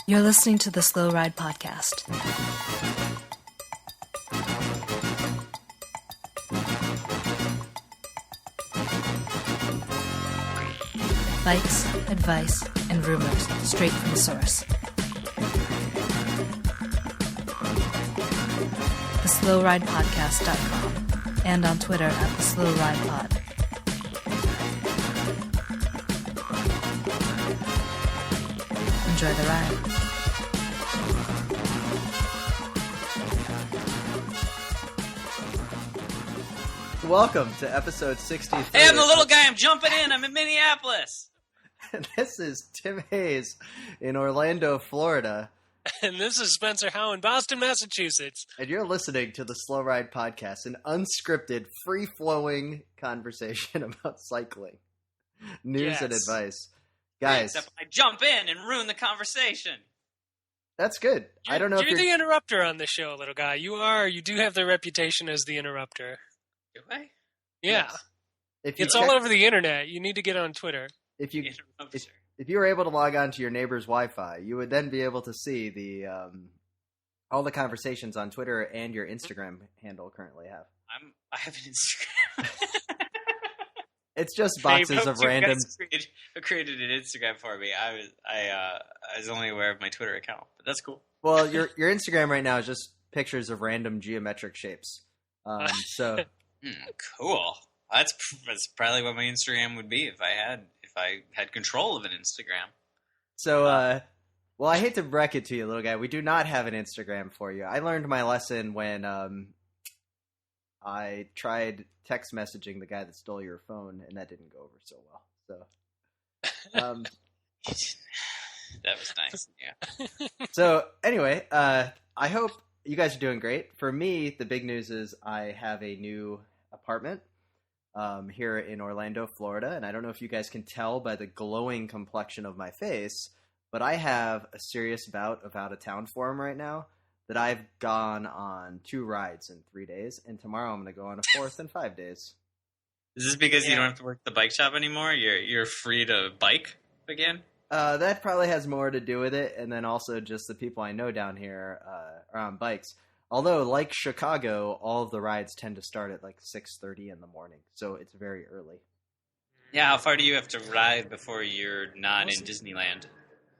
You're listening to the Slow Ride Podcast. Bikes, advice, and rumors straight from the source. TheSlowRidePodcast.com and on Twitter at TheSlowRidePod. Enjoy the ride. Welcome to episode 63. Hey, I'm the little guy. I'm jumping in. I'm in Minneapolis. This is Tim Hayes in Orlando, Florida. And this is Spencer Howe in Boston, Massachusetts. And you're listening to the Slow Ride Podcast, an unscripted, free-flowing conversation about cycling, news and advice. Guys. Except I jump in and ruin the conversation. That's good. I don't know if you're the interrupter on the show, little guy. You do have the reputation as the interrupter. Do I? Yeah. Yes. It's all over the internet. You need to get on Twitter. If you were able to log on to your neighbor's Wi-Fi, you would then be able to see the all the conversations on Twitter and your Instagram handle currently have. I have an Instagram. It's just boxes of random. Created an Instagram for me. I was only aware of my Twitter account, but that's cool. Well, your Instagram right now is just pictures of random geometric shapes. So cool. That's probably what my Instagram would be if I had control of an Instagram. So, well, I hate to wreck it to you, little guy. We do not have an Instagram for you. I learned my lesson when I tried text messaging the guy that stole your phone, and that didn't go over so well. So, that was nice. Yeah. So, anyway, I hope you guys are doing great. For me, the big news is I have a new apartment here in Orlando, Florida, and I don't know if you guys can tell by the glowing complexion of my face, but I have a serious bout of out-of-town form right now that I've gone on 2 rides in 3 days, and tomorrow I'm going to go on a 4th in 5 days. Is this because you don't have to work the bike shop anymore? You're free to bike again? That probably has more to do with it, and then also just the people I know down here are on bikes. Although, like Chicago, all of the rides tend to start at like 6:30 in the morning, so it's very early. Yeah, how far do you have to ride before you're not in Disneyland?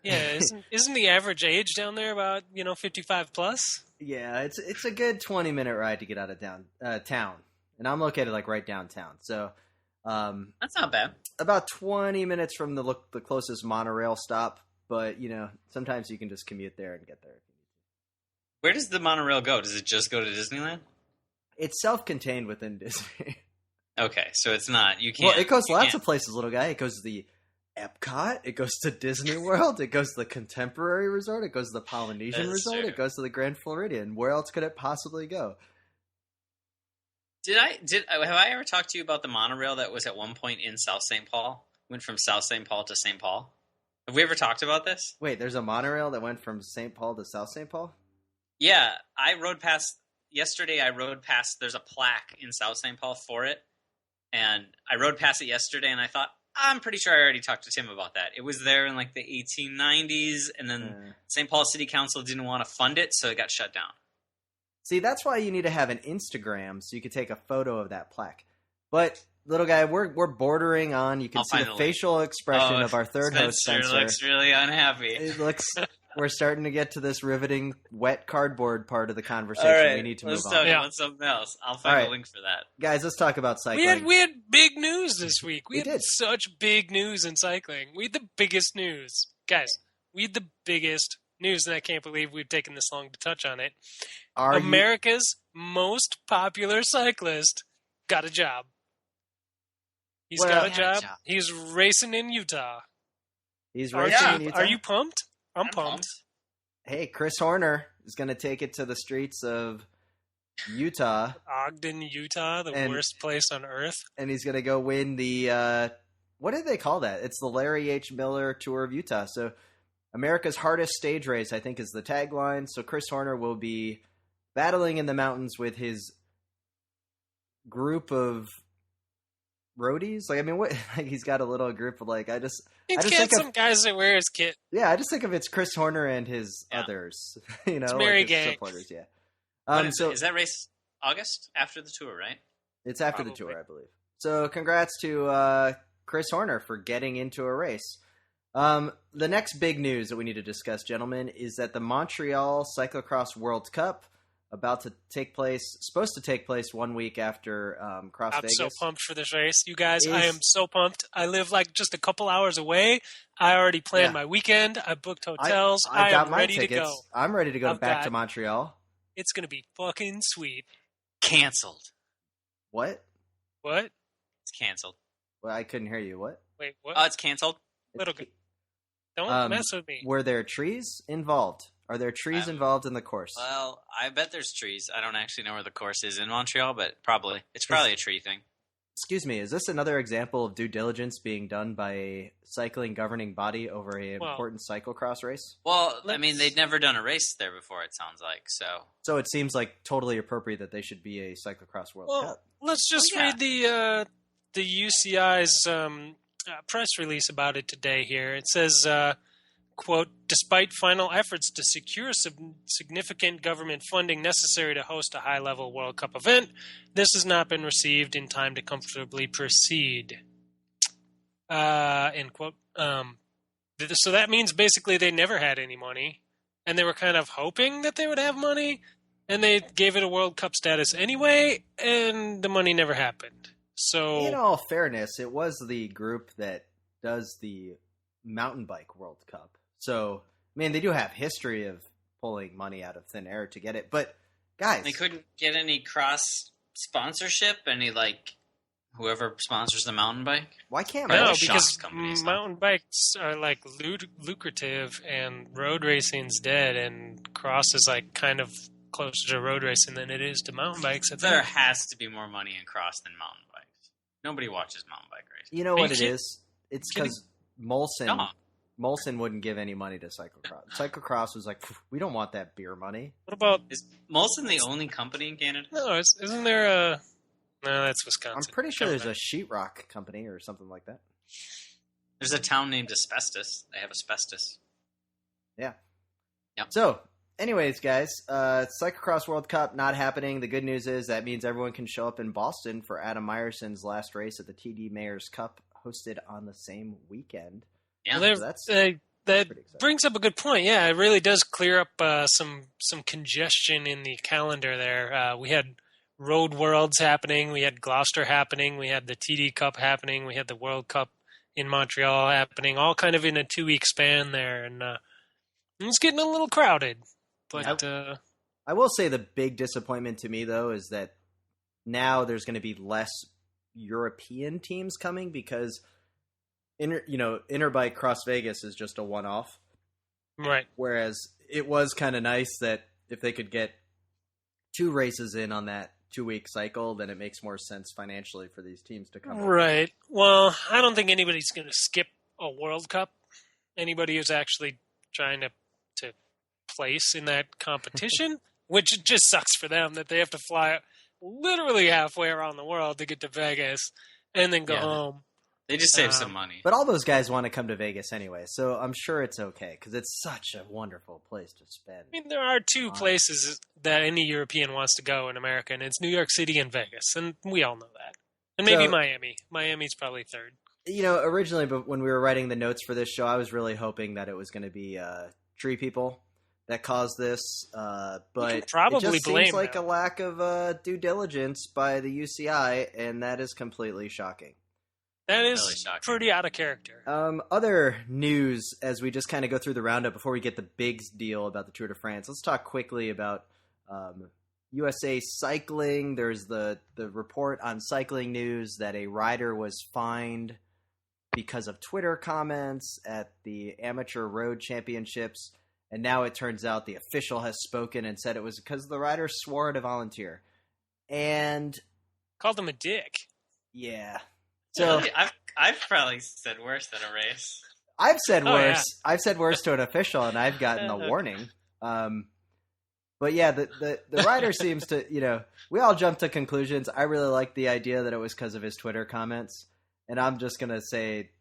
Yeah, isn't the average age down there about 55 plus? Yeah, it's a good 20-minute ride to get out of town, and I'm located like right downtown, so that's not bad. About 20 minutes from the closest monorail stop, but sometimes you can just commute there and get there. Where does the monorail go? Does it just go to Disneyland? It's self-contained within Disney. Okay, so it's not. You can't. Well, it goes lots of places, little guy. It goes to the Epcot. It goes to Disney World. It goes to the Contemporary Resort. It goes to the Polynesian Resort. True. It goes to the Grand Floridian. Where else could it possibly go? Have I ever talked to you about the monorail that was at one point in South St. Paul? Went from South St. Paul to St. Paul. Have we ever talked about this? Wait, there's a monorail that went from St. Paul to South St. Paul? Yeah, yesterday I rode past, there's a plaque in South St. Paul for it, and I rode past it yesterday, and I thought, I'm pretty sure I already talked to Tim about that. It was there in like the 1890s, and then St. Paul City Council didn't want to fund it, so it got shut down. See, that's why you need to have an Instagram, so you could take a photo of that plaque. But, little guy, we're bordering on, you can see the facial expression of our third host, Spencer. Looks really unhappy. It looks... We're starting to get to this riveting wet cardboard part of the conversation. All right, we need to move on. Let's talk about something else. I'll find a link for that. Guys, let's talk about cycling. We had big news this week. We did. Such big news in cycling. We had the biggest news. Guys, we had the biggest news, and I can't believe we've taken this long to touch on it. America's most popular cyclist got a job. He's got a job. He's racing in Utah. He's racing in Utah? Are you pumped? I'm pumped. Hey, Chris Horner is going to take it to the streets of Utah. Ogden, Utah, the worst place on earth. And he's going to go win the, what did they call that? It's the Larry H. Miller Tour of Utah. So America's hardest stage race, I think, is the tagline. So Chris Horner will be battling in the mountains with his group of roadies. Like, I mean, what? Like, he's got a little group of like. I just got think some guys that wear his kit. Yeah, I just think of it's Chris Horner and his others. You know, it's Mary like his Gay supporters. Yeah. Is that race August after the tour? Right. It's after the tour, I believe. So, congrats to Chris Horner for getting into a race. The next big news that we need to discuss, gentlemen, is that the Montreal Cyclocross World Cup supposed to take place 1 week after Cross Vegas. I'm so pumped for this race, you guys. I am so pumped. I live like just a couple hours away. I already planned my weekend. I booked hotels. I got am ready to go. I'm ready to go back to Montreal. It's going to be fucking sweet. Canceled. What? It's canceled. Well, I couldn't hear you. What? Wait, what? Oh, it's canceled? Don't mess with me. Were there trees involved? Are there trees involved in the course? Well, I bet there's trees. I don't actually know where the course is in Montreal, but it's probably a tree thing. Excuse me, is this another example of due diligence being done by a cycling governing body over an important cyclocross race? Well, I mean, they'd never done a race there before, it sounds like, so... So it seems like totally appropriate that they should be a cyclocross World Cup. Let's just read the UCI's press release about it today here. It says... quote, despite final efforts to secure significant government funding necessary to host a high-level World Cup event, this has not been received in time to comfortably proceed. End quote. So that means basically they never had any money, and they were kind of hoping that they would have money, and they gave it a World Cup status anyway, and the money never happened. So, in all fairness, it was the group that does the mountain bike World Cup. So, I mean, they do have history of pulling money out of thin air to get it. But, guys... They couldn't get any cross sponsorship? Any, like, whoever sponsors the mountain bike? Why can't... No, because mountain bikes are, like, lucrative and road racing's dead. And cross is, like, kind of closer to road racing than it is to mountain bikes. There has to be more money in cross than mountain bikes. Nobody watches mountain bike racing. You know what it is? It's because Molson wouldn't give any money to cyclocross. Cyclocross was like, we don't want that beer money. What about... Is Molson the only company in Canada? No, isn't there a... No, that's Wisconsin. I'm pretty sure there's a sheetrock company or something like that. There's a town named Asbestos. They have asbestos. Yeah. Yep. So, anyways, guys, Cyclocross World Cup not happening. The good news is that means everyone can show up in Boston for Adam Meyerson's last race at the TD Mayor's Cup, hosted on the same weekend. Yeah, well, that brings up a good point. Yeah, it really does clear up some congestion in the calendar there. We had Road Worlds happening, we had Gloucester happening, we had the TD Cup happening, we had the World Cup in Montreal happening, all kind of in a 2-week span there, and it's getting a little crowded. But I will say the big disappointment to me, though, is that now there's going to be less European teams coming because... Interbike Cross Vegas is just a one-off. Right. Whereas it was kind of nice that if they could get 2 races in on that 2-week cycle, then it makes more sense financially for these teams to come. Right. Well, I don't think anybody's going to skip a World Cup. Anybody who's actually trying to place in that competition, which just sucks for them that they have to fly literally halfway around the world to get to Vegas and then go home. They just save some money. But all those guys want to come to Vegas anyway, so I'm sure it's okay, because it's such a wonderful place to spend. I mean, there are 2 places that any European wants to go in America, and it's New York City and Vegas, and we all know that. And maybe Miami. Miami's probably 3rd. You know, originally, but when we were writing the notes for this show, I was really hoping that it was going to be Tree People that caused this, but it just seems like a lack of due diligence by the UCI, and that is completely shocking. That is really pretty out of character. Other news, as we just kind of go through the roundup before we get the big deal about the Tour de France, let's talk quickly about USA Cycling. There's the report on Cycling News that a rider was fined because of Twitter comments at the Amateur Road Championships, and now it turns out the official has spoken and said it was because the rider swore to volunteer. And... called him a dick. Yeah. So I've probably said worse than a race. I've said worse. Yeah. I've said worse to an official, and I've gotten a warning. But yeah, the writer seems to, we all jump to conclusions. I really like the idea that it was because of his Twitter comments. And I'm just going to say,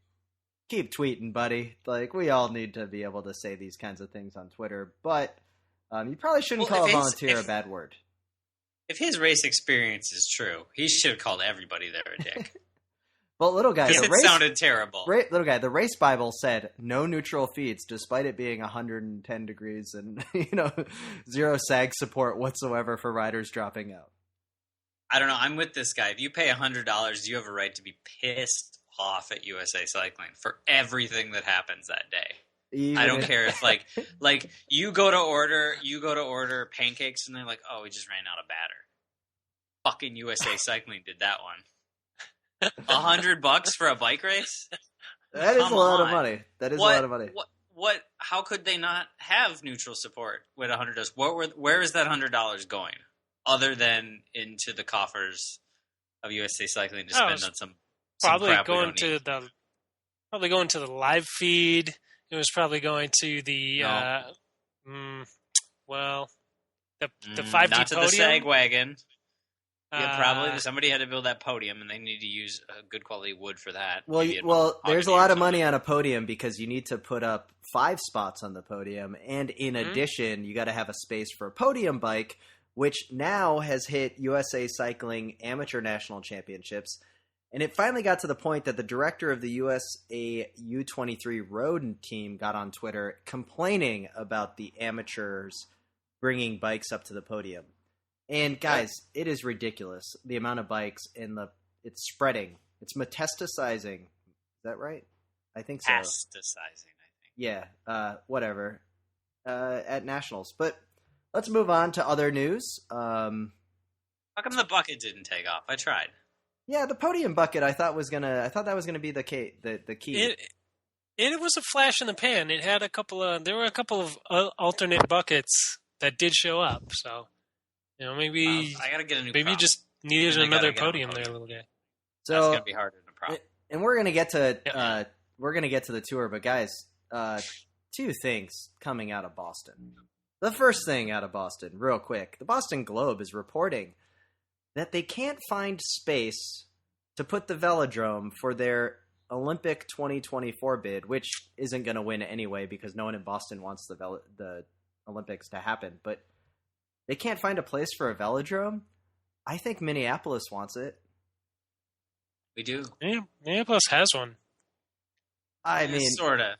keep tweeting, buddy. Like, we all need to be able to say these kinds of things on Twitter. But you probably shouldn't call a volunteer a bad word. If his race experience is true, he should have called everybody there a dick. Well, little guy, it sounded terrible. Little guy, the race Bible said no neutral feeds, despite it being 110 degrees and zero sag support whatsoever for riders dropping out. I don't know. I'm with this guy. If you pay $100, you have a right to be pissed off at USA Cycling for everything that happens that day. I don't care if like you go to order pancakes and they're like, oh, we just ran out of batter. Fucking USA Cycling did that one. $100 for a bike race? That is a lot of money. That is a lot of money. What? How could they not have neutral support with $100? Where is that $100 going, other than into the coffers of USA Cycling to spend on some probably crap going to the live feed. It was probably going to the the 5G not to podium. the sag wagon. Yeah, probably somebody had to build that podium, and they need to use a good quality wood for that. Well, there's a lot of money on a podium because you need to put up 5 spots on the podium, and in addition, you got to have a space for a podium bike, which now has hit USA Cycling Amateur National Championships, and it finally got to the point that the director of the USA U23 road team got on Twitter complaining about the amateurs bringing bikes up to the podium. And guys, it is ridiculous, the amount of bikes and it's spreading. It's metastasizing. Is that right? I think so. Metastasizing, I think. Yeah, whatever. At Nationals. But let's move on to other news. How come the bucket didn't take off? I tried. Yeah, the podium bucket I thought that was gonna be the key. It was a flash in the pan. It had there were a couple of alternate buckets that did show up, so maybe I gotta get a new. Maybe you just needed another podium there, little guy. So that's gonna be harder than a prop. And we're gonna get to the tour, but guys, 2 things coming out of Boston. The first thing out of Boston, real quick, the Boston Globe is reporting that they can't find space to put the velodrome for their Olympic 2024 bid, which isn't going to win anyway because no one in Boston wants the Olympics to happen. But they can't find a place for a velodrome. I think Minneapolis wants it. We do. Yeah, Minneapolis has one. I mean, sorta.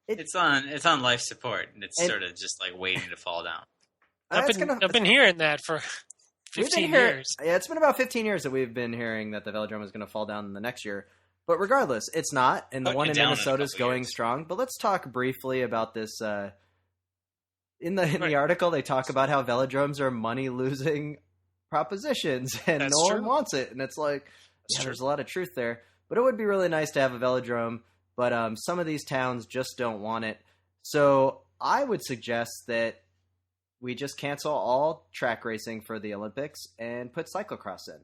It's on life support, and it's sort of just like waiting to fall down. I've been hearing that for 15 years. Yeah, it's been about 15 years that we've been hearing that the velodrome is going to fall down in the next year. But regardless, it's not, and the one in Minnesota is going strong. But let's talk briefly about this. In the article, they talk about how velodromes are money-losing propositions, and no one wants it. And it's like, there's a lot of truth there. But it would be really nice to have a velodrome, but some of these towns just don't want it. So I would suggest that we just cancel all track racing for the Olympics and put cyclocross in.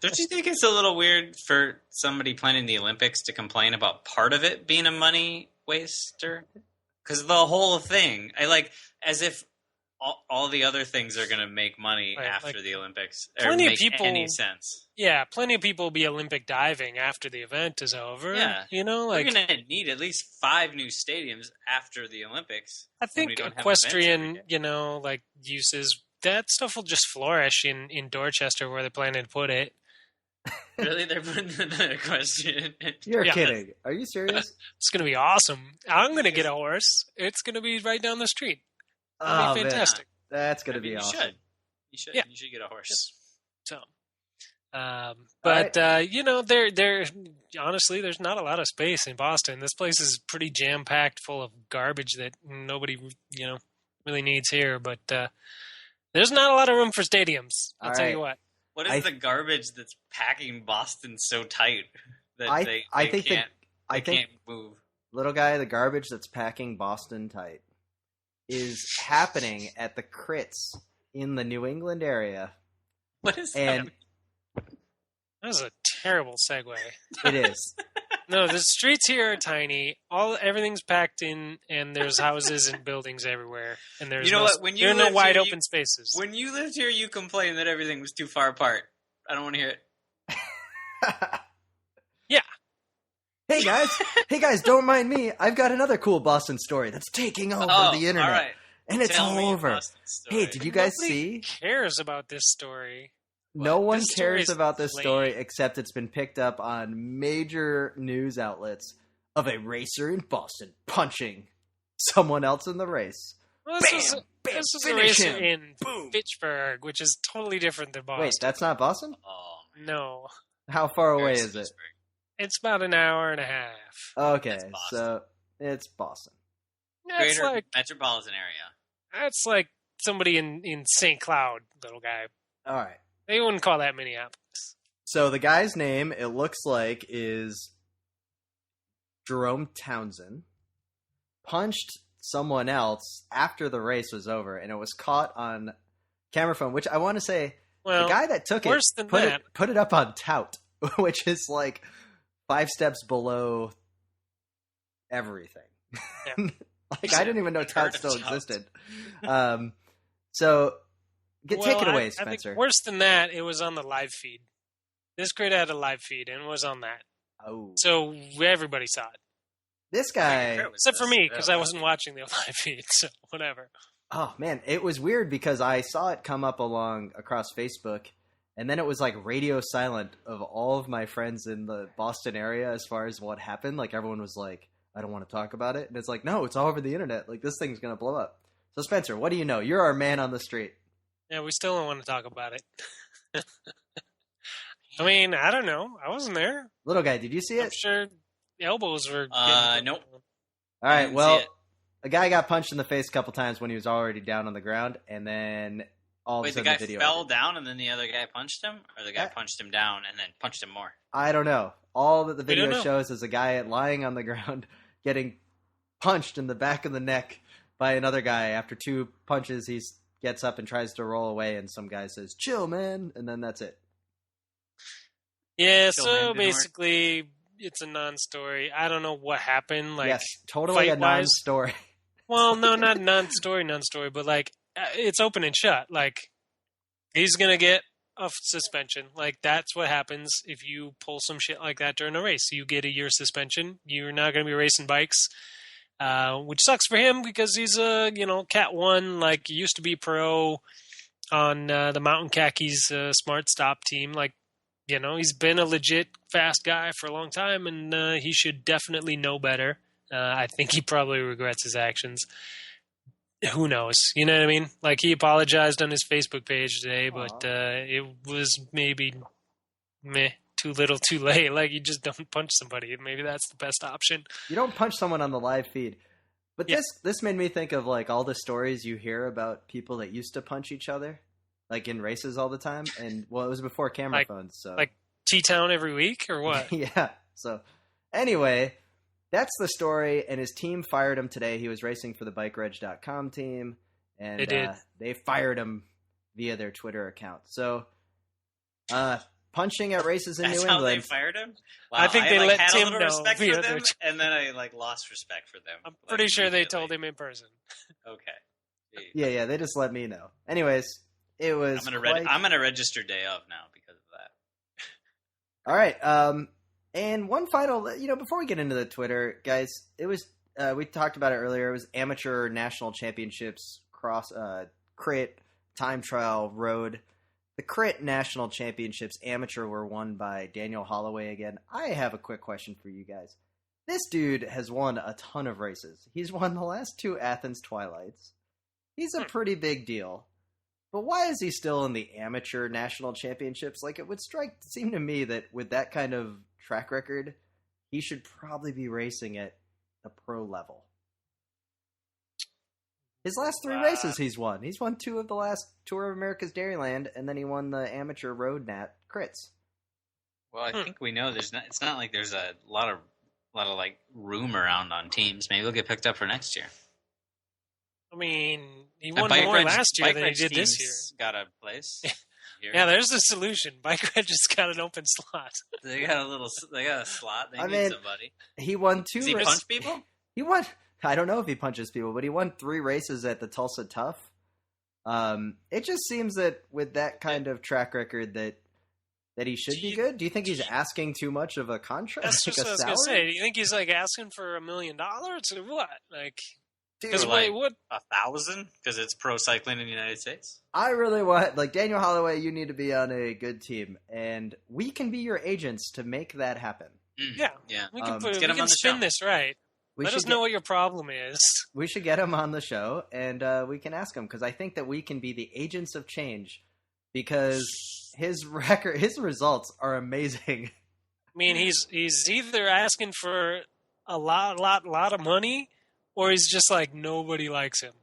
Don't you think it's a little weird for somebody planning the Olympics to complain about part of it being a money waster? Because the whole thing, as if all the other things are going to make money after the Olympics. Plenty or of people, any sense. Yeah, plenty of people will be Olympic diving after the event is over. Yeah. We're going to need at least 5 new stadiums after the Olympics. I think equestrian, uses, that stuff will just flourish in Dorchester where they're planning to put it. Really? They're putting the equestrian? You're kidding. Are you serious? It's going to be awesome. I'm going to get a horse. It's going to be right down the street. That'd be fantastic. Man. That's going to be awesome. You should. Yeah. You should get a horse. So, there honestly, there's not a lot of space in Boston. This place is pretty jam packed, full of garbage that nobody, really needs here. But there's not a lot of room for stadiums. I'll tell you what. What is the garbage that's packing Boston so tight that they can't move? Little guy, the garbage that's packing Boston tight is happening at the crits in the New England area. What is that? That was a terrible segue. It is. No, the streets here are tiny. Everything's packed in, and there's houses and buildings everywhere. And there's there are no wide open spaces. When you lived here, you complained that everything was too far apart. I don't want to hear it. Yeah. Hey guys, don't mind me. I've got another cool Boston story that's taking over the internet. All right. And it's all over. Hey, did you guys Nobody cares about this story. No one cares about this story except it's been picked up on major news outlets of a racer in Boston punching someone else in the race. Well, this is a racer in Fitchburg, which is totally different than Boston. Wait, that's not Boston? Oh, no. How far away is it? It's about an hour and a half. Okay, so it's Boston. Greater metropolitan area. That's like somebody in St. Cloud, little guy. All right. They wouldn't call that Minneapolis. So the guy's name, it looks like, is Jerome Townsend. Punched someone else after the race was over, and it was caught on camera phone, which I want to say, the guy that took it put it up on Tout, which is like 5 steps below everything. Yeah. Like, I didn't even know Tout still existed. So... take it away, Spencer. I think worse than that, it was on the live feed. This grid had a live feed, and it was on that. Oh. So everybody saw it. This guy... Except for me, because I wasn't watching the live feed, so whatever. Oh, man, it was weird because I saw it come up across Facebook, and then it was like radio silent of all of my friends in the Boston area as far as what happened. Like, everyone was like, I don't want to talk about it. And it's like, no, it's all over the internet. Like, this thing's going to blow up. So, Spencer, what do you know? You're our man on the street. Yeah, we still don't want to talk about it. I mean, I don't know. I wasn't there. Little guy, did you see it? I'm sure the elbows were... Nope. All right, well, a guy got punched in the face a couple times when he was already down on the ground, and then all of a sudden the video... the guy fell down and then the other guy punched him? Or the guy punched him down and then punched him more? I don't know. All that the video shows is a guy lying on the ground getting punched in the back of the neck by another guy. After 2 punches, he gets up and tries to roll away, and some guy says, chill, man, and then that's it. Yeah, so basically, it's a non-story. I don't know what happened. Like, yes, totally a non-story. Well, no, not non-story, but like, it's open and shut. Like, he's going to get a suspension. Like, that's what happens if you pull some shit like that during a race. You get a year suspension. You're not going to be racing bikes. Which sucks for him because he's a, Cat 1, like, used to be pro on the Mountain Khakis Smart Stop team. Like, he's been a legit fast guy for a long time, and he should definitely know better. I think he probably regrets his actions. Who knows? You know what I mean? Like, he apologized on his Facebook page today, but it was maybe too little too late. Like, you just don't punch somebody. Maybe that's the best option. You don't punch someone on the live feed. But this made me think of, like, all the stories you hear about people that used to punch each other, like, in races all the time. And, well, it was before camera phones, so... Like T-Town every week, or what? Yeah. So, anyway, that's the story, and his team fired him today. He was racing for the BikeReg.com team, and they fired him via their Twitter account. So, punching at races in New England. That's how they fired him? Wow, I think they let Tim know. Respect for them, and then I lost respect for them. I'm pretty sure they told him in person. Okay. Yeah, they just let me know. Anyways, it was... I'm gonna register day of now because of that. All right, and one final... before we get into the Twitter, guys, it was... we talked about it earlier. It was Amateur National Championships Crit Time Trial Road. The Crit National Championships Amateur were won by Daniel Holloway again. I have a quick question for you guys. This dude has won a ton of races. He's won the last 2 Athens Twilights. He's a pretty big deal. But why is he still in the Amateur National Championships? Like, it would seem to me that with that kind of track record, he should probably be racing at the pro level. His last 3 races he's won. He's won 2 of the last Tour of America's Dairyland, and then he won the Amateur Road Nat Crits. Well, I think we know it's not like there's a lot of like room around on teams. Maybe he'll get picked up for next year. I mean, he won more last year than he did this year. Got a place. here. Yeah, there's a solution. Bike Red just got an open slot. They got a slot. They need somebody. He won 2 Does he punch people? He won. I don't know if he punches people, but he won 3 races at the Tulsa Tough. It just seems that with that kind of track record that he should be good. Do you think he's asking too much of a contract? That's just what I was going to say. Do you think he's like asking for $1 million or what? Like, dude, like what? 1,000 because it's pro cycling in the United States. I really want, like, Daniel Holloway. You need to be on a good team, and we can be your agents to make that happen. Yeah. We can spin this right. Let us know what your problem is. We should get him on the show, and we can ask him, because I think that we can be the agents of change, because his results are amazing. I mean, he's either asking for a lot of money, or he's just like, nobody likes him.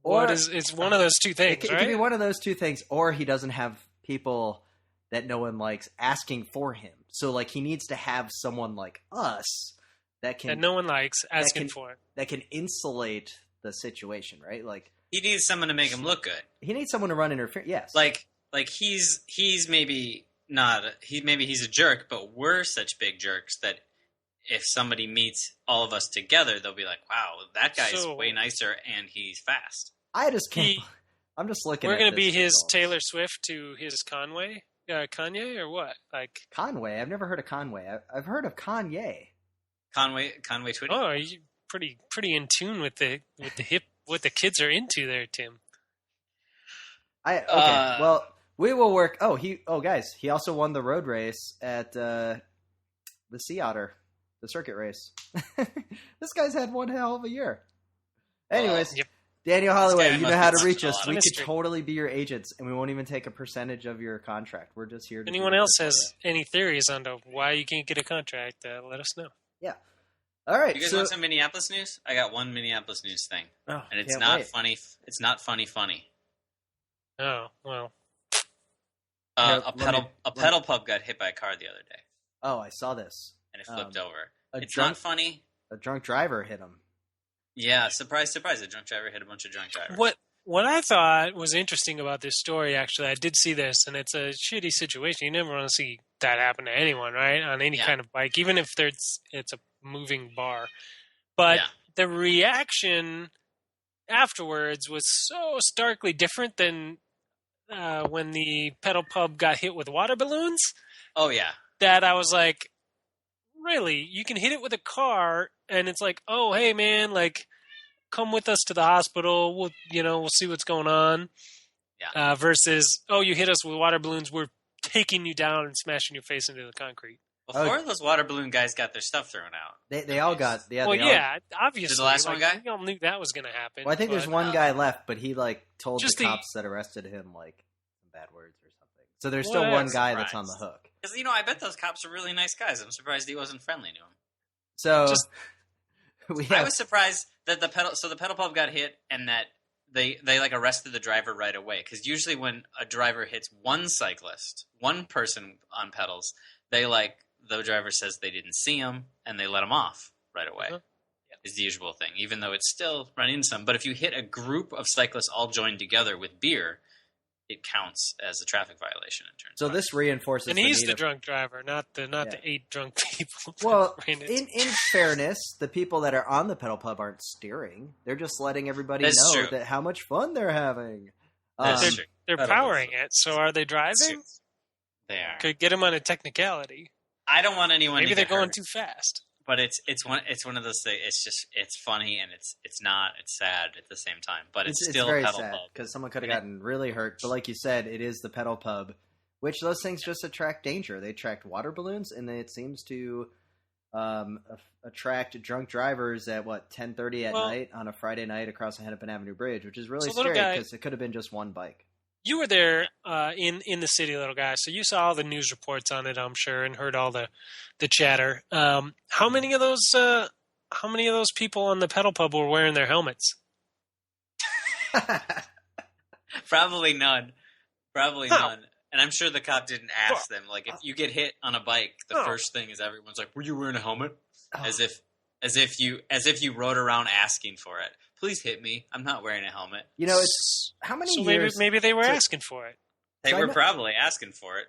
Or it's one of those two things, right? It could be one of those two things, or he doesn't have people that no one likes asking for him. So, like, he needs to have someone like us that no one likes asking for it. That can insulate the situation, right? Like, he needs someone to make him look good. He needs someone to run interference. Yes. Like he's maybe not. Maybe he's a jerk, but we're such big jerks that if somebody meets all of us together, they'll be like, "Wow, that guy's way nicer and he's fast." I just can't. I'm just looking. We're going to be his Taylor Swift to his Kanye, or what? Like Conway? I've never heard of Conway. I've heard of Kanye. Conway Twitty. Oh, are you pretty in tune with the hip what the kids are into there, Tim? Okay. Well, we will work. Guys, he also won the road race at the Sea Otter, the circuit race. This guy's had one hell of a year. Anyways, yep. Daniel Holloway, you know how to reach us. We could totally be your agents, and we won't even take a percentage of your contract. We're just here to. Anyone else has any theories on why you can't get a contract? Let us know. Yeah. All right. You guys want some Minneapolis news? I got one Minneapolis news thing, and it's not funny. It's not funny. Oh well. A pedal pub got hit by a car the other day. Oh, I saw this. And it flipped over. It's not funny. A drunk driver hit him. Yeah, surprise, surprise. A drunk driver hit a bunch of drunk drivers. What I thought was interesting about this story, actually, I did see this, and it's a shitty situation. You never want to see that happen to anyone, right? On any kind of bike, even if it's a moving bar. But the reaction afterwards was so starkly different than when the pedal pub got hit with water balloons. Oh, yeah. That I was like, really? You can hit it with a car, and it's like, oh, hey, man, like, come with us to the hospital. We'll see what's going on. Yeah. Versus, oh, you hit us with water balloons. We're taking you down and smashing your face into the concrete. Well, 4 of those water balloon guys got their stuff thrown out. They all got. Yeah. Obviously. Did the last one guy? We all knew that was going to happen. Well, I think there's one guy left, but he told the cops that arrested him some bad words or something. So there's still one guy that's on the hook. Because I bet those cops are really nice guys. I'm surprised he wasn't friendly to him. So I was surprised that the pedal pub got hit and that they arrested the driver right away. Because usually when a driver hits one person on pedals, the driver says they didn't see him and they let him off right away. Uh-huh. Is the usual thing, even though it's still run into some. But if you hit a group of cyclists all joined together with beer, it counts as a traffic violation. It turns out. This reinforces. And he's the drunk driver, not the 8 drunk people. Well, in fairness, the people that are on the pedal pub aren't steering; they're just letting everybody know that how much fun they're having. They're powering it. So are they driving? They are. Could get them on a technicality. I don't want anyone. Maybe to they're get going hurt. too fast. But it's one of those things. It's funny and it's not. It's sad at the same time. But it's still very pedal sad pub because someone could have gotten really hurt. But like you said, it is the pedal pub, which those things just attract danger. They attract water balloons, and it seems to attract drunk drivers at 10:30 at night on a Friday night across the Hennepin Avenue Bridge, which is really scary because it could have been just one bike. You were there in the city, little guy, so you saw all the news reports on it, I'm sure, and heard all the chatter. How many of those people on the pedal pub were wearing their helmets? Probably none. And I'm sure the cop didn't ask them. Like, if you get hit on a bike, the first thing is everyone's like, "Were you wearing a helmet?" As if you rode around asking for it. Please hit me. I'm not wearing a helmet. It's how many years? Maybe they were asking for it. They were probably asking for it.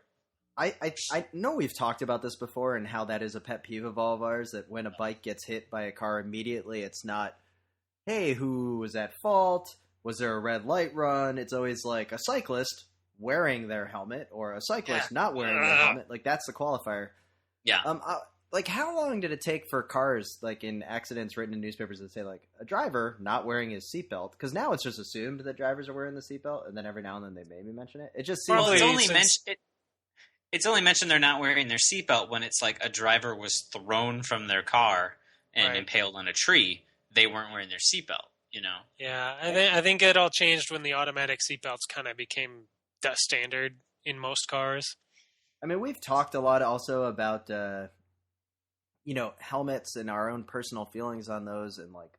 I know we've talked about this before and how that is a pet peeve of all of ours, that when a bike gets hit by a car immediately, it's not, hey, who was at fault? Was there a red light run? It's always like a cyclist wearing their helmet or a cyclist not wearing their helmet. Like, that's the qualifier. Yeah. Like, how long did it take for cars, like, in accidents written in newspapers that say, like, a driver not wearing his seatbelt? Because now it's just assumed that drivers are wearing the seatbelt, and then every now and then they maybe mention it. It just seems well, like... it's only mentioned they're not wearing their seatbelt when it's like a driver was thrown from their car and impaled on a tree. They weren't wearing their seatbelt, you know? Yeah, I think it all changed when the automatic seatbelts kind of became the standard in most cars. I mean, we've talked a lot also about... helmets and our own personal feelings on those, and like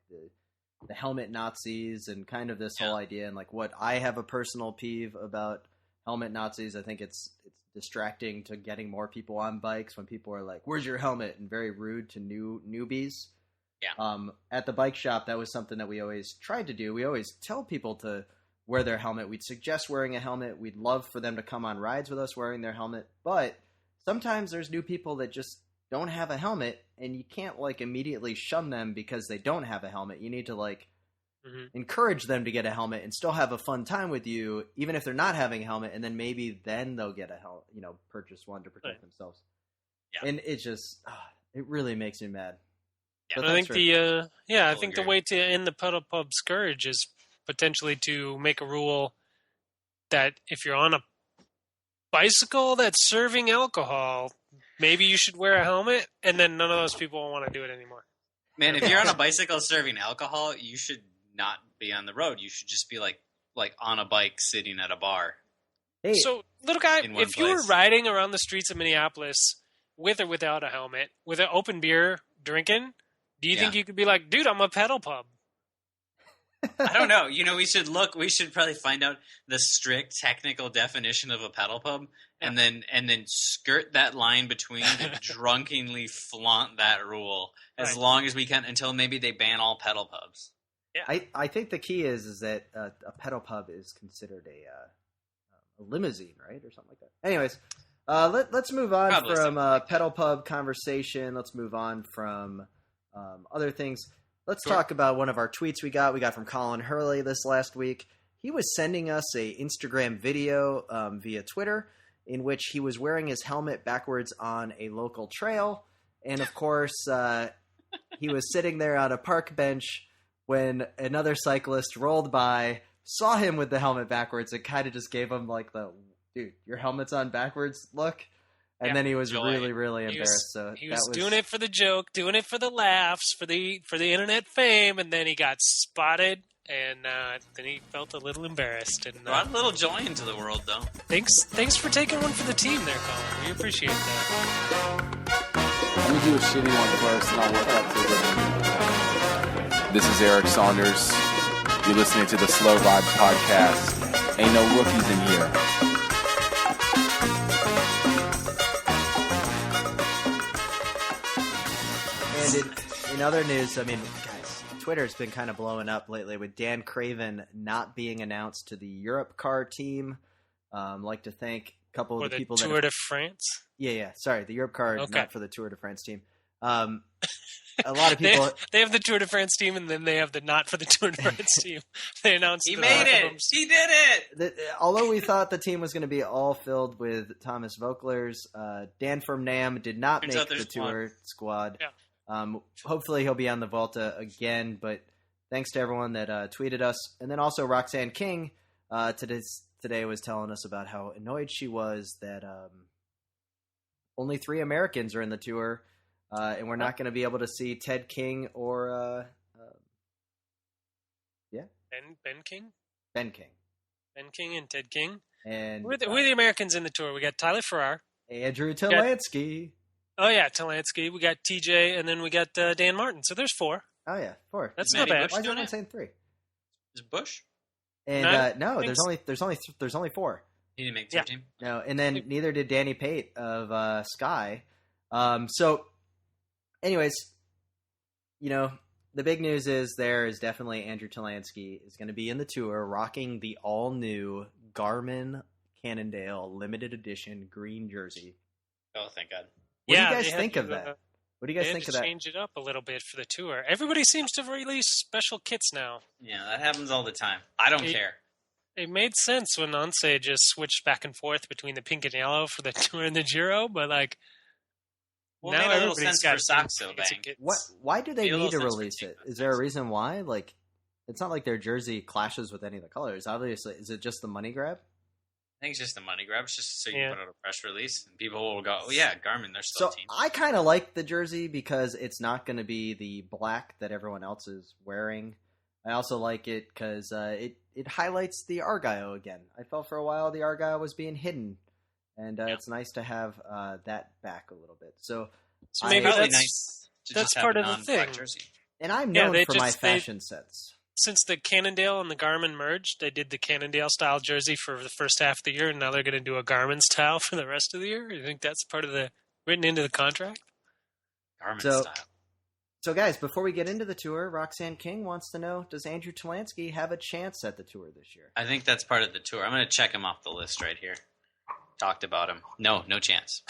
the helmet Nazis, and kind of this whole idea, and like what I have a personal peeve about helmet Nazis. I think it's distracting to getting more people on bikes when people are like, "Where's your helmet?" and very rude to newbies. Yeah. At the bike shop, that was something that we always tried to do. We always tell people to wear their helmet. We'd suggest wearing a helmet. We'd love for them to come on rides with us wearing their helmet. But sometimes there's new people that just don't have a helmet, and you can't like immediately shun them because they don't have a helmet. You need to like encourage them to get a helmet and still have a fun time with you, even if they're not having a helmet, and then maybe then they'll get a helmet, purchase one to protect themselves. Yeah. And it just, it really makes me mad. Yeah. I think I think the way to end the pedal pub scourge is potentially to make a rule that if you're on a bicycle that's serving alcohol, maybe you should wear a helmet, and then none of those people will want to do it anymore. Man, if you're on a bicycle serving alcohol, you should not be on the road. You should just be like on a bike sitting at a bar. Hey. So, little guy, if you were riding around the streets of Minneapolis with or without a helmet, with an open beer drinking, do you think you could be like, dude, I'm a pedal pub? I don't know. We should probably find out the strict technical definition of a pedal pub and then skirt that line between to drunkenly flaunt that rule as long as we can until maybe they ban all pedal pubs. Yeah. I think the key is that a pedal pub is considered a limousine, right? Or something like that. Anyways, let's move on from pedal pub conversation. Let's move on from other things. Let's talk about one of our tweets we got from Colin Hurley this last week. He was sending us a Instagram video via Twitter in which he was wearing his helmet backwards on a local trail. And of course, he was sitting there on a park bench when another cyclist rolled by, saw him with the helmet backwards, and kind of just gave him like the, dude, your helmet's on backwards look. And then he was really, really embarrassed. He was doing it for the joke, doing it for the laughs, for the internet fame, and then he got spotted, and then he felt a little embarrassed. And brought a little joy into the world, though. Thanks for taking one for the team there, Colin. We appreciate that. Let me do a shitty one first, and I'll work up to it. This is Eric Saunders. You're listening to the Slow Ride Podcast. Ain't no rookies in here. And in other news, I mean, guys, Twitter's been kind of blowing up lately with Dan Craven not being announced to the Europe car team. Like to thank a couple of the people Tour de France? Yeah. Sorry, the Europe car, not for the Tour de France team. A lot of people... They have the Tour de France team, and then they have the not for the Tour de France team. They announced he made it! He did it! Although we thought the team was going to be all filled with Thomas Voeklers, Dan from NAM did not make the Tour squad. Yeah. Hopefully he'll be on the Volta again, but thanks to everyone that tweeted us. And then also Roxanne King today was telling us about how annoyed she was that only 3 Americans are in the Tour, and we're not going to be able to see Ted King or... Ben King? Ben King. Ben King and Ted King. And we're the Americans in the Tour. We got Tyler Farrar. Andrew Talansky. Oh, yeah, Talansky. We got TJ, and then we got Dan Martin. So there's 4. Oh, yeah, 4. That's not bad. Why is everyone saying 3? Is Bush? And no, there's only 4. He didn't make the team. No, and then neither did Danny Pate of Sky. So, anyways, the big news is there is definitely Andrew Talansky is going to be in the Tour, rocking the all-new Garmin Cannondale limited edition green jersey. Oh, thank God. What do you guys think of that? What do you guys think of that? Change it up a little bit for the tour. Everybody seems to release special kits now. Yeah, that happens all the time. I don't care. It made sense when Once just switched back and forth between the pink and yellow for the tour and the Giro, but like well, now it made a little everybody's sense got for Saxo Bank. Why do they Made a need to little sense release for it? Is there a reason why? Like, it's not like their jersey clashes with any of the colors. Obviously, is it just the money grab? I think it's just a money grab. It's just so you can put out a press release, and people will go, "Oh yeah, Garmin, they're still a team." I kind of like the jersey because it's not going to be the black that everyone else is wearing. I also like it because it highlights the Argyle again. I felt for a while the Argyle was being hidden, and it's nice to have that back a little bit. So maybe that's nice to that's just have part a of the thing. jersey. And I'm known for my fashion sense. Since the Cannondale and the Garmin merged, they did the Cannondale style jersey for the first half of the year, and now they're going to do a Garmin style for the rest of the year. You think that's part of the written into the contract? Garmin style. So, guys, before we get into the tour, Roxanne King wants to know, does Andrew Talansky have a chance at the tour this year? I think that's part of the tour. I'm going to check him off the list right here. Talked about him. No chance.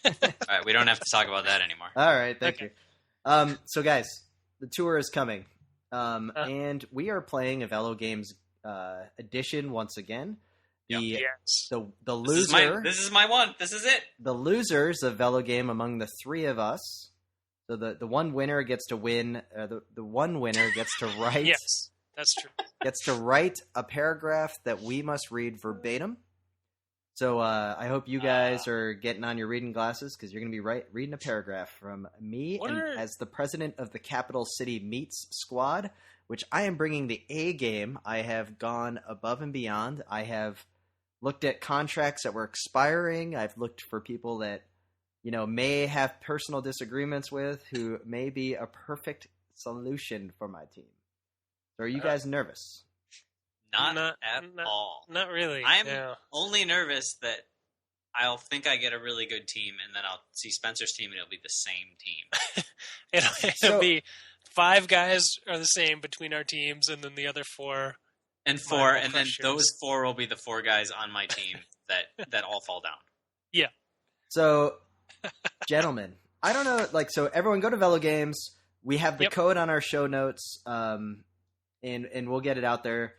All right, we don't have to talk about that anymore. All right, thank you. So, guys, the tour is coming. And we are playing a velogames edition once again. The loser. This is my one. This is it. The losers of velogame among the three of us. So the one winner gets to win. The one winner gets to write. Yes, that's true. Gets to write a paragraph that we must read verbatim. So I hope you guys are getting on your reading glasses because you're going to be reading a paragraph from me as the president of the Capital City Meets Squad, which I am bringing the A game. I have gone above and beyond. I have looked at contracts that were expiring. I've looked for people that may have personal disagreements with, who may be a perfect solution for my team. So are you guys nervous? Not at all. Not really. I'm only nervous that I'll think I get a really good team, and then I'll see Spencer's team, and it'll be the same team. it'll be 5 guys are the same between our teams, and then the other 4. And then those 4 will be the 4 guys on my team that all fall down. Yeah. So, gentlemen, I don't know. So everyone go to velogames. We have the code on our show notes, and we'll get it out there.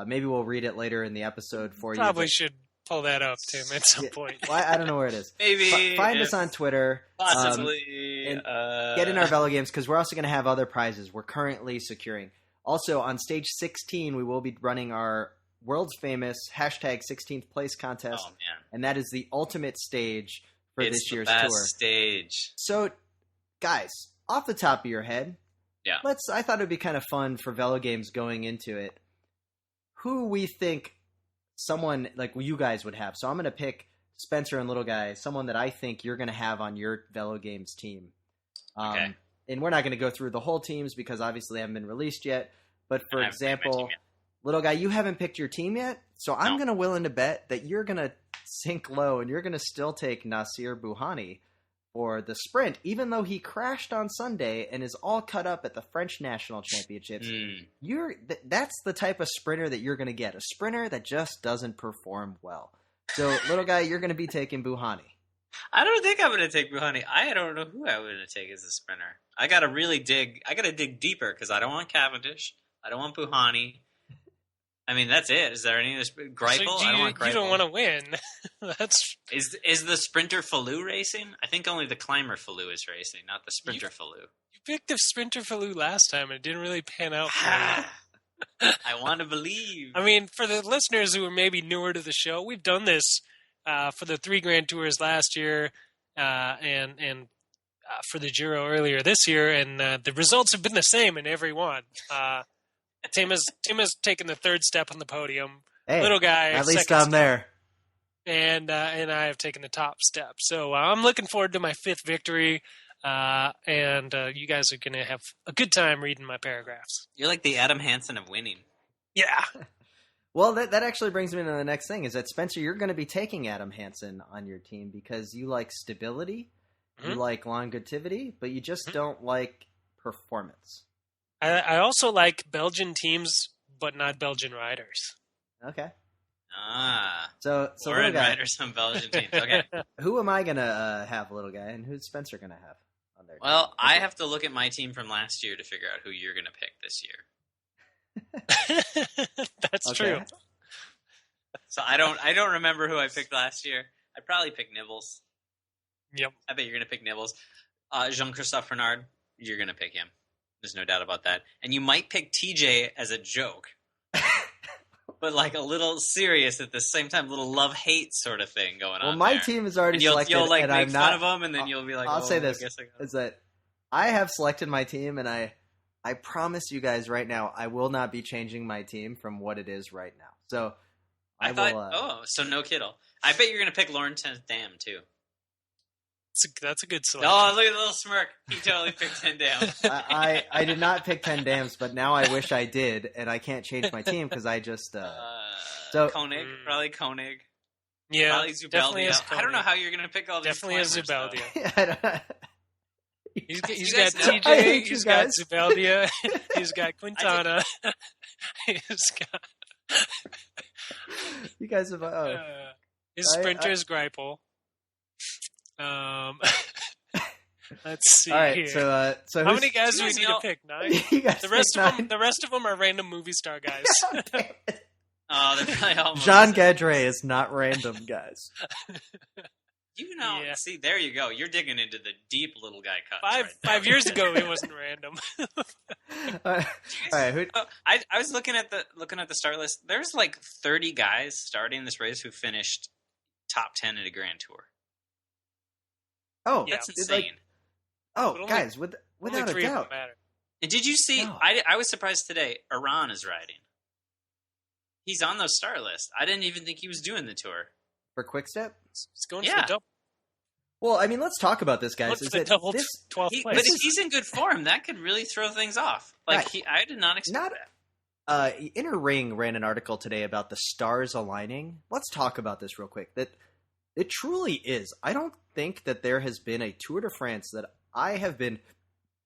Maybe we'll read it later in the episode for you. Probably should pull that up, Tim, at some point. Well, I don't know where it is. Maybe. Find us on Twitter. Possibly. And get in our velogames because we're also going to have other prizes we're currently securing. Also, on stage 16, we will be running our world's famous hashtag 16th place contest. Oh, man. And that is the ultimate stage for this year's tour. tour. Stage. So, guys, off the top of your head, I thought it would be kind of fun for velogames going into it. Who we think someone like you guys would have. So I'm going to pick Spencer and Little Guy, someone that I think you're going to have on your velogames team. Okay. And we're not going to go through the whole teams because obviously they haven't been released yet. But for example, Little Guy, you haven't picked your team yet. So I'm going to willing to bet that you're going to sink low and you're going to still take Nasir Bouhanni for the sprint, even though he crashed on Sunday and is all cut up at the French National Championships. That's the type of sprinter that you're going to get, a sprinter that just doesn't perform well. So, Little Guy, you're going to be taking Bouhanni. I don't think I'm going to take Bouhanni. I don't know who I'm going to take as a sprinter. I got to dig deeper because I don't want Cavendish. I don't want Bouhanni. I mean, that's it. Is there any Greipel? So I don't want Greipel. You don't want to win. Is the sprinter Falou racing? I think only the climber Falou is racing, not the sprinter Falou. You picked the sprinter Falou last time, and it didn't really pan out for you. I want to believe. I mean, for the listeners who are maybe newer to the show, we've done this for the 3 Grand Tours last year and for the Giro earlier this year, and the results have been the same in every one. Tim has taken the 3rd step on the podium. Hey, Little Guy, at least I'm there. And I have taken the top step. So I'm looking forward to my 5th victory. And you guys are going to have a good time reading my paragraphs. You're like the Adam Hansen of winning. Yeah. Well, that actually brings me to the next thing, is that, Spencer, you're going to be taking Adam Hansen on your team because you like stability, you like longevity, but you just don't like performance. I also like Belgian teams, but not Belgian riders. Okay. So foreign little guy, riders on Belgian teams. Okay. who am I gonna have, little guy, and who's Spencer gonna have on there? Well, I have to look at my team from last year to figure out who you're going to pick this year. That's true. So I don't remember who I picked last year. I'd probably pick Nibbles. Yep. I bet you're going to pick Nibbles. Jean-Christophe Renard, you're going to pick him. There's no doubt about that. And you might pick TJ as a joke. But like a little serious at the same time, little love-hate sort of thing going on. Well, my there. team is already You'll selected, like and make I'm fun not. of them, and then you'll be like, I'll say this: I guess I got is that I have selected my team, and I promise you guys right now, I will not be changing my team from what it is right now. So I will. So no Kittle. I bet you're going to pick Lauren Dam too. That's a good selection. Oh, look at the little smirk. He totally picked 10 Dam. I did not pick 10 Dams, but now I wish I did, and I can't change my team because I just. So Koenig, probably Koenig. Yeah, probably definitely Zubeldia. I don't know how you're going to pick all these. Definitely has climbers, Zubeldia. He's got guys know. TJ. He's got Zubeldia. He's got Quintana. He's got. You guys have. His sprinter is Greipel. Let's see. All right, here. so how many guys do we need to pick? 9. The rest of them are random movie star guys. Oh, they're probably all. Jean Gadret is not random, guys. You know, see, there you go. You're digging into the deep little guy cuts. 5 years ago, it wasn't random. All right, I was looking at the start list. There's like 30 guys starting this race who finished top 10 at a Grand Tour. Oh, that's insane. Guys, without a doubt. And did you see? No. I was surprised today. Iran is riding. He's on the start list. I didn't even think he was doing the tour. For Quickstep? He's going for the double. Well, I mean, let's talk about this, guys. But if he's in good form, that could really throw things off. Like, I did not expect that. Inner Ring ran an article today about the stars aligning. Let's talk about this real quick. That it truly is. I don't think that there has been a Tour de France that I have been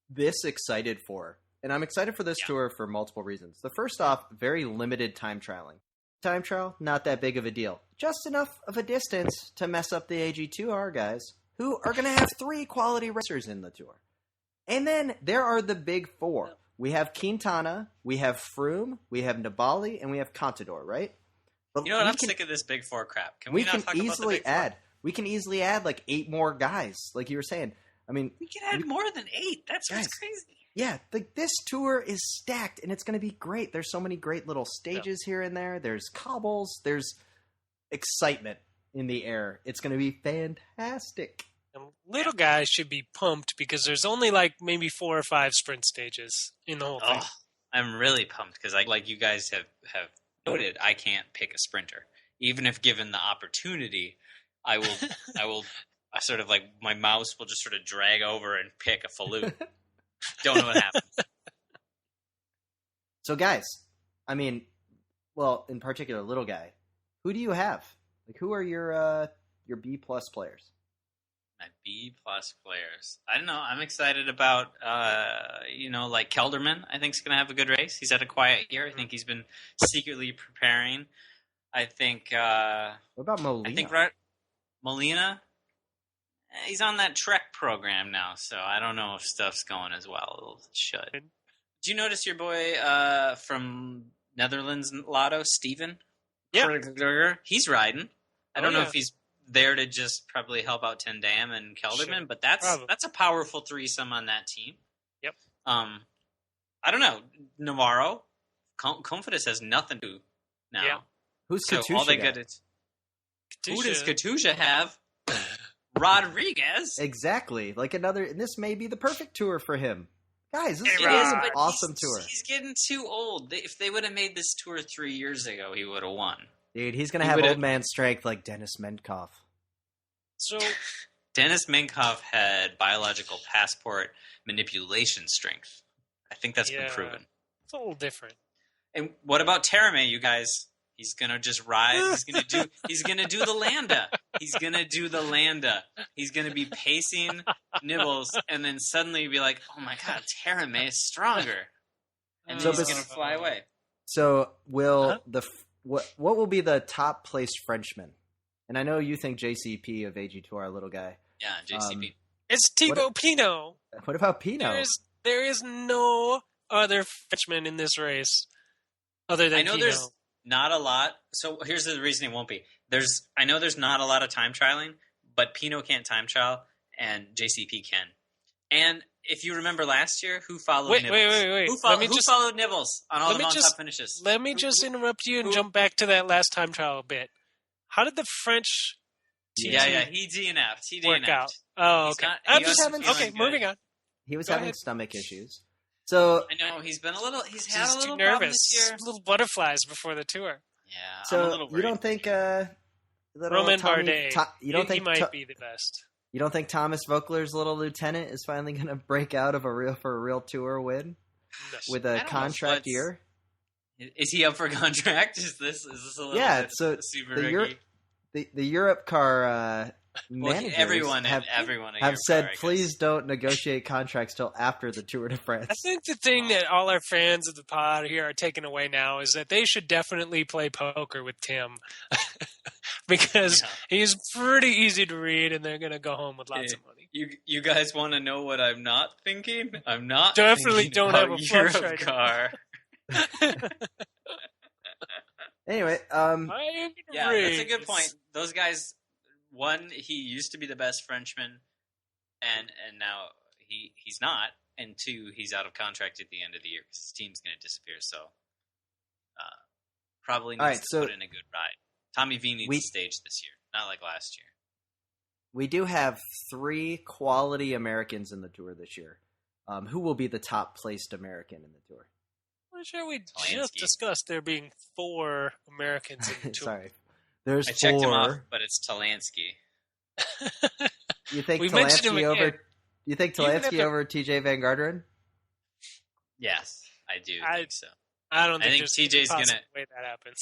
this excited for. And I'm excited for this tour for multiple reasons. The first off, very limited time trialing. Time trial, not that big of a deal. Just enough of a distance to mess up the AG2R guys, who are going to have 3 quality racers in the tour. And then there are the big 4. We have Quintana, we have Froome, we have Nibali, and we have Contador, right? But you know what? I'm sick of this big 4 crap. Can we not talk about the big 4? We can easily add like 8 more guys, like you were saying. I mean, we can add more than 8. That's what's crazy. Yeah, this tour is stacked, and it's going to be great. There's so many great little stages here and there. There's cobbles. There's excitement in the air. It's going to be fantastic. And little guys should be pumped because there's only like maybe 4 or 5 sprint stages in the whole thing. I'm really pumped because, like you guys have noted, I can't pick a sprinter. Even if given the opportunity, I will sort of like my mouse will just sort of drag over and pick a Fallout. Don't know what happens. So, guys, I mean, well, in particular, little guy, who do you have? Like, who are your B+ players? My B+ players. I don't know. I'm excited about, like Kelderman. I think he's going to have a good race. He's had a quiet year. I think he's been secretly preparing. I think. What about Molina? I think Molina. He's on that Trek program now, so I don't know if stuff's going as well. It should. Did you notice your boy from Netherlands Lotto, Steven? Yeah. He's riding. I don't know if he's there to just probably help out Ten Dam and Kelderman, but that's a powerful threesome on that team. Yep. I don't know. Navarro, Confidence has nothing to do now. Yeah. Who's Katusha? All they got is who does Katusha have? Rodriguez. Exactly. Like another, and this may be the perfect tour for him. Guys, this is an awesome tour. He's getting too old. If they would have made this tour 3 years ago, he would have won. Dude, he's going to have old man strength like Dennis Menkoff. So, Dennis Menkoff had biological passport manipulation strength. I think that's been proven. It's a little different. And what about Terame, you guys? He's gonna just ride. He's gonna do the Landa. He's gonna do the Landa. He's gonna be pacing Nibbles, and then suddenly be like, "Oh my God, Terame is stronger," and then he's gonna fly away. So will what will be the top placed Frenchman? And I know you think JCP of AG Tour, our little guy. Yeah, JCP. It's Thibaut Pinot. What about Pinot? There is no other Frenchman in this race other than I know Pinot. there's not a lot. So here's the reason it won't be. I know there's not a lot of time trialing, but Pinot can't time trial, and JCP can. And if you remember last year, who followed Nibbles? Wait. Who followed Nibbles on all the non-top finishes? Let me just interrupt you and jump back to that last time trial a bit. How did the French he DNF'd. Work out. Oh, okay. Moving on. He was having stomach issues. So I know he's had a little nervous. problem this year. Little butterflies before the tour. Yeah. So I'm a little worried. you don't think Romain Bardet? You don't think he might be the best? You don't think Thomas Voeckler's little lieutenant is finally going to break out of a real tour win with a contract year? Is he up for contract? Is this a little bit super the Europe car managers everyone have said please don't negotiate contracts till after the Tour de France. I think the thing that all our fans of the pod here are taking away now is that they should definitely play poker with Tim because he's pretty easy to read and they're going to go home with lots of money. You guys want to know what I'm not thinking? I'm not definitely don't have a Europe right car. Anyway, that's a good point. Those guys, one, he used to be the best Frenchman, and now he's not, and two, he's out of contract at the end of the year because his team's going to disappear. So, probably needs to put in a good ride. Tommy V needs to stage this year, not like last year. We do have 3 quality Americans in the Tour this year. Who will be the top placed American in the Tour? I'm sure we just discussed there being 4 Americans in the Tour. Sorry. There's 4. I checked him off, but it's Talansky. You think Talansky over TJ Van Garderen? Yes, I do think so. I don't think TJ's gonna way that happens.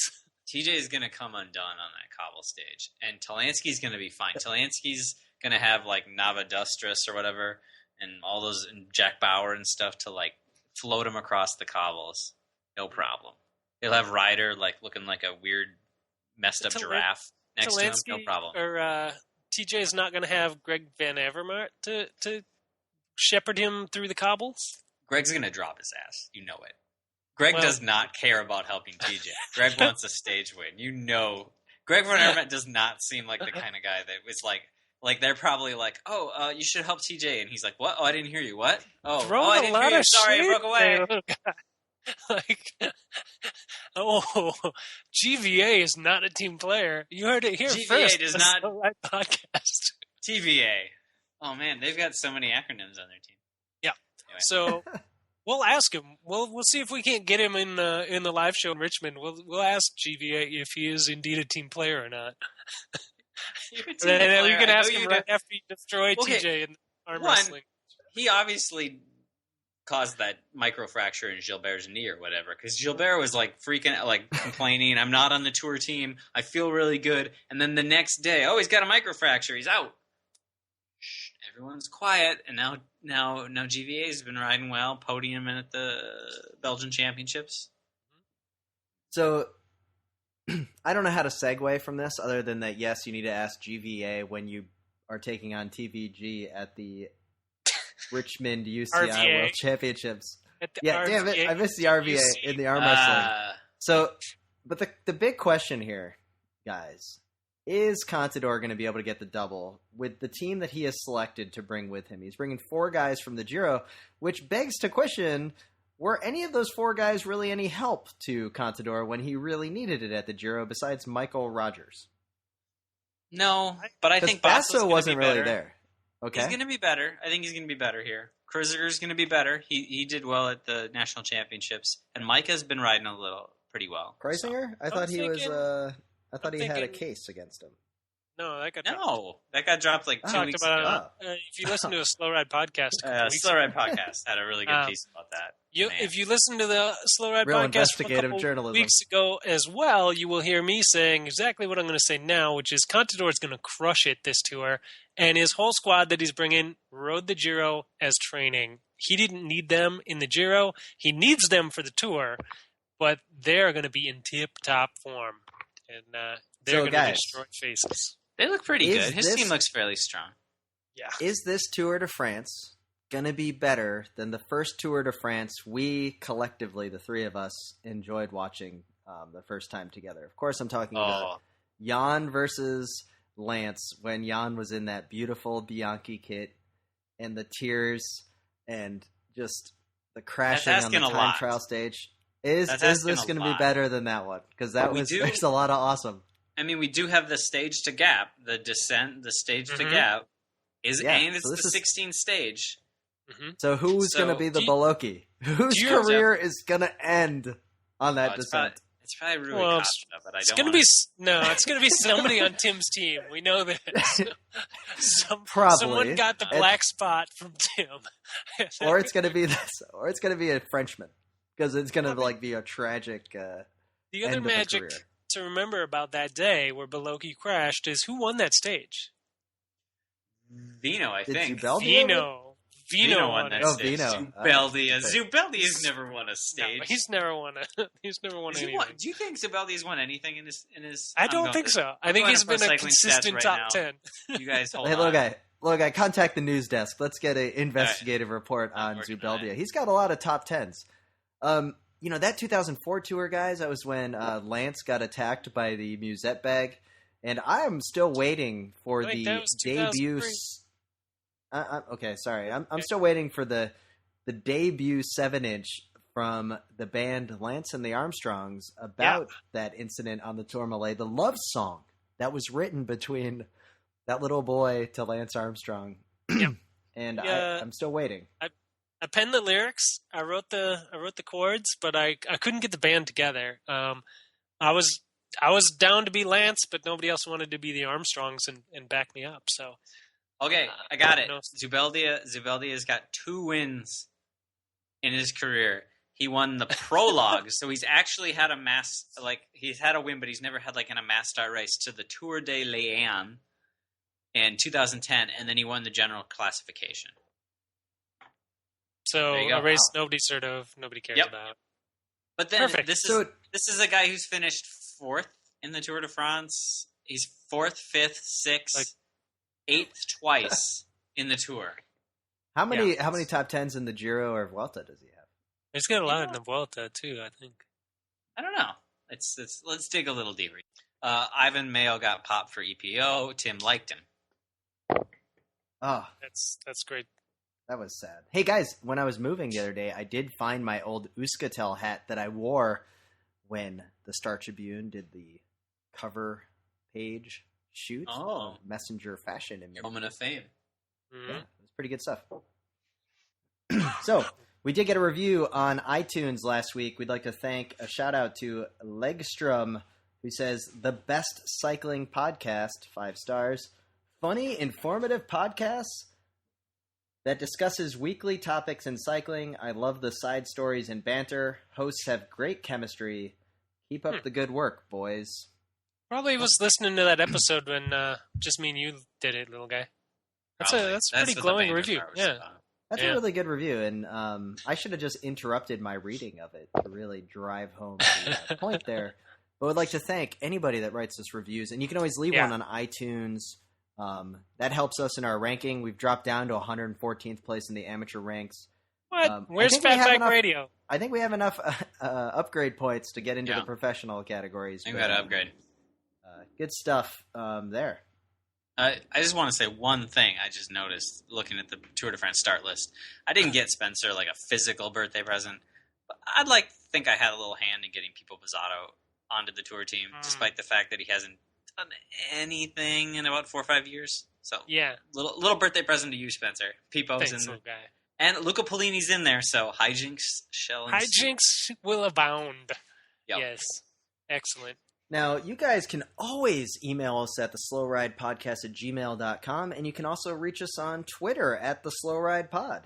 TJ is gonna come undone on that cobble stage, and Talansky's gonna be fine. Talansky's gonna have like Navadustras or whatever, and all those and Jack Bauer and stuff to like float him across the cobbles. No problem. He'll have Ryder like looking like a weird messed up giraffe next to him. No problem. Or TJ is not going to have Greg Van Avermaet to shepherd him through the cobbles? Greg's going to drop his ass. You know it. Greg does not care about helping TJ. Greg wants a stage win. You know. Greg Van Avermaet does not seem like the kind of guy that was like they're probably like, oh, you should help TJ. And he's like, what? Oh, I didn't hear you. What? Oh, I didn't hear you. Sorry, I broke away. GVA is not a team player. You heard it here first. GVA does not. Podcast. TVA. Oh man, they've got so many acronyms on their team. Yeah. Anyway. So we'll ask him. We'll see if we can't get him in the live show in Richmond. We'll ask GVA if he is indeed a team player or not. We can ask him right after you destroy TJ in arm wrestling. He obviously caused that microfracture in Gilbert's knee or whatever, because Gilbert was like freaking like complaining, I'm not on the tour team, I feel really good, and then the next day, he's got a microfracture, he's out. Shh, everyone's quiet, and now GVA's been riding well, podium at the Belgian Championships. So I don't know how to segue from this other than that yes, you need to ask GVA when you are taking on TVG at the Richmond UCI World Championships. Damn it! I missed the RVA in the arm wrestling. So, but the big question here, guys, is Contador going to be able to get the double with the team that he has selected to bring with him? He's bringing 4 guys from the Giro, which begs to question: were any of those 4 guys really any help to Contador when he really needed it at the Giro? Besides Michael Rogers, no. But I think Basso wasn't really there. Okay. He's going to be better. I think he's going to be better here. Kruzer's going to be better. He did well at the national championships, and Micah's been riding pretty well. Kreisinger? I thought he had a case against him. No, that got that got dropped like 2 weeks ago. If you listen to a Slow Ride podcast, Slow Ride podcast had a really good piece about that. If you listen to the Slow Ride Real podcast investigative from a couple journalism. weeks ago as well, you will hear me saying exactly what I'm going to say now, which is Contador is going to crush it this tour, and his whole squad that he's bringing rode the Giro as training. He didn't need them in the Giro. He needs them for the tour. but they're going to be in tip-top form, and they're going to destroy faces. They look pretty good. His team looks fairly strong. Yeah. Is this Tour de France going to be better than the first Tour de France we collectively, the three of us, enjoyed watching the first time together? Of course, I'm talking about Jan versus Lance, when Jan was in that beautiful Bianchi kit and the tears and just the crashing on the time trial stage. Is this going to be better than that one? Because there's a lot of awesome. I mean, we do have the stage to gap, the descent, the stage to gap, and it's the 16th stage. Mm-hmm. So who's going to be the Beloki? Whose career is going to end on that descent? It's probably Rui Costa, but I don't. It's going to be somebody on Tim's team. We know this. Someone got the black spot from Tim, or it's going to be this, or it's going to be a Frenchman, because it's going to be a tragic. The other magic to remember about that day where Beloki crashed is who won that stage. Vino, I think. Vino won that stage. Zubeldia's never won a stage. No, he's never won anything. Do you think Zubeldia's won anything in his? I don't think so. I think he's been a consistent top 10. You guys hold on. Hey, little guy, contact the news desk. Let's get an investigative report on Zubeldia. He's got a lot of top 10s. That 2004 tour, guys, that was when Lance got attacked by the Musette bag. And I am still waiting for the debut. Okay, sorry. I'm still waiting for the debut 7-inch from the band Lance and the Armstrongs about that incident on the Tourmalet, the love song that was written between that little boy to Lance Armstrong. Yep. And I'm still waiting. I penned the lyrics. I wrote the chords, but I couldn't get the band together. I was down to be Lance, but nobody else wanted to be the Armstrongs and back me up. So. Okay, I got it. Zubeldia's got 2 wins in his career. He won the prologue, so he's actually had he's had a win, but he's never had in a mass start race to the Tour de Leon in 2010, and then he won the general classification. So a race nobody cares about. But then this is a guy who's finished 4th in the Tour de France. He's 4th, 5th, 6th. 8th twice in the Tour. How many top 10s in the Giro or Vuelta does he have? He's got a lot in the Vuelta too, I think. I don't know. Let's dig a little deeper. Ivan Mayo got popped for EPO. Tim liked him. Oh, that's great. That was sad. Hey guys, when I was moving the other day, I did find my old Euskaltel hat that I wore when the Star Tribune did the cover page shoot. Messenger fashion in Moment of fame. Mm-hmm. Yeah, it was pretty good stuff. So we did get a review on iTunes last week. We'd like to thank a shout out to Legstrom, who says the best cycling podcast, 5 stars, funny, informative podcasts that discusses weekly topics in cycling. I love the side stories and banter. Hosts have great chemistry. Keep up the good work, boys. Probably was listening to that episode when just me and you did it, little guy. That's a pretty glowing review. Yeah, that's a really good review, and I should have just interrupted my reading of it to really drive home the point there. But I'd like to thank anybody that writes us reviews, and you can always leave one on iTunes. That helps us in our ranking. We've dropped down to 114th place in the amateur ranks. What? Where's Fatback Radio? I think we have enough upgrade points to get into the professional categories. I think we got to upgrade. Good stuff there. I just want to say one thing I just noticed looking at the Tour de France start list. I didn't get Spencer a physical birthday present, but I'd think I had a little hand in getting Pipo Pizzato onto the Tour team, despite the fact that he hasn't done anything in about 4 or 5 years. So little birthday present to you, Spencer. Pipo's in there. Guy. And Luca Polini's in there, so hijinks shall ensue. Hijinks will abound. Yep. Yes. Excellent. Now, you guys can always email us at theslowridepodcast@gmail.com, and you can also reach us on Twitter at theslowridepod.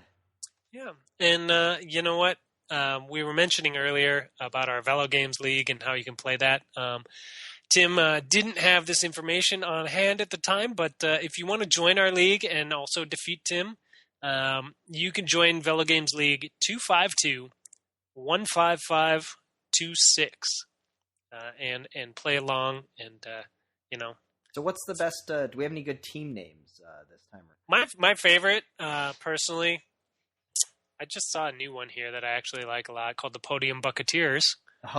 Yeah, and you know what? We were mentioning earlier about our velogames league and how you can play that. Tim didn't have this information on hand at the time, but if you want to join our league and also defeat Tim, you can join Velogames League 252-155 and play along and So what's the best? Do we have any good team names this time? My favorite, personally, I just saw a new one here that I actually like a lot called the Podium Bucketeers.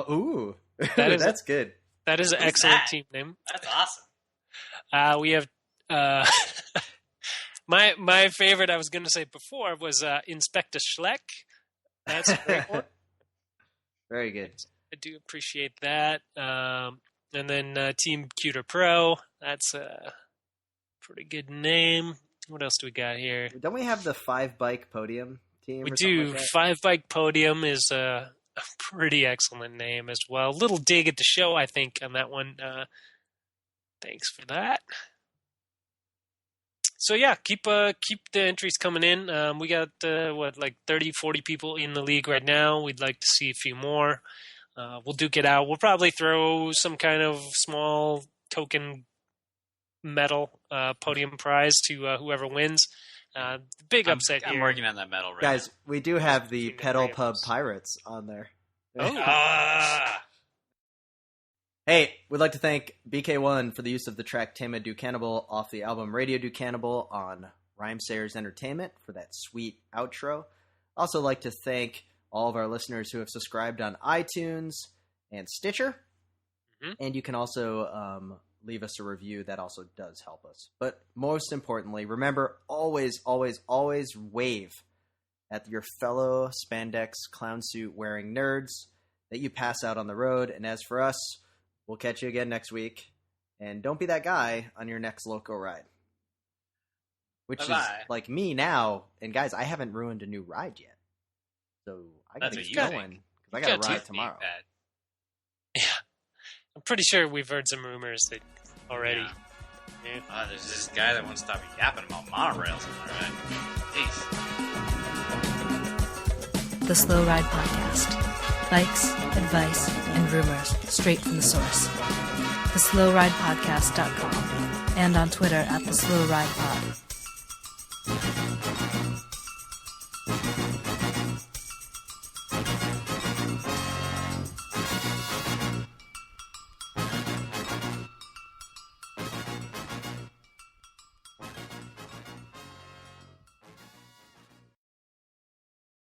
Ooh, that's good. That is an excellent team name. That's awesome. We have my favorite. I was going to say before was Inspector Schleck. That's a great one. Very good. I do appreciate that. And then Team Cuter Pro. That's a pretty good name. What else do we got here? Don't we have the 5-bike podium team? We do. Like 5-bike podium is a pretty excellent name as well. Little dig at the show, I think, on that one. Thanks for that. So yeah, keep the entries coming in. We got 30, 40 people in the league right now. We'd like to see a few more. We'll duke it out. We'll probably throw some kind of small token medal podium prize to whoever wins. Big upset here. I'm working on that medal right Guys, now. we do have the Pedal Pub Pirates on there. Oh. Hey, we'd like to thank BK1 for the use of the track Tema Do Cannibal off the album Radio Do Cannibal on Rhymesayers Entertainment for that sweet outro. Also like to thank all of our listeners who have subscribed on iTunes and Stitcher. Mm-hmm. And you can also leave us a review. That also does help us. But most importantly, remember, always, always, always wave at your fellow spandex clown suit wearing nerds that you pass out on the road. And as for us, we'll catch you again next week. And don't be that guy on your next loco ride. Which Bye-bye. Is like me now. And guys, I haven't ruined a new ride yet. So I gotta get going. Because I gotta ride tomorrow. Yeah. I'm pretty sure we've heard some rumors that already. Yeah. There's this guy that won't stop yapping about monorails on the ride. Jeez. The Slow Ride Podcast. Bikes, advice, and rumors straight from the source. TheSlowRidePodcast.com and on Twitter at TheSlowRidePod.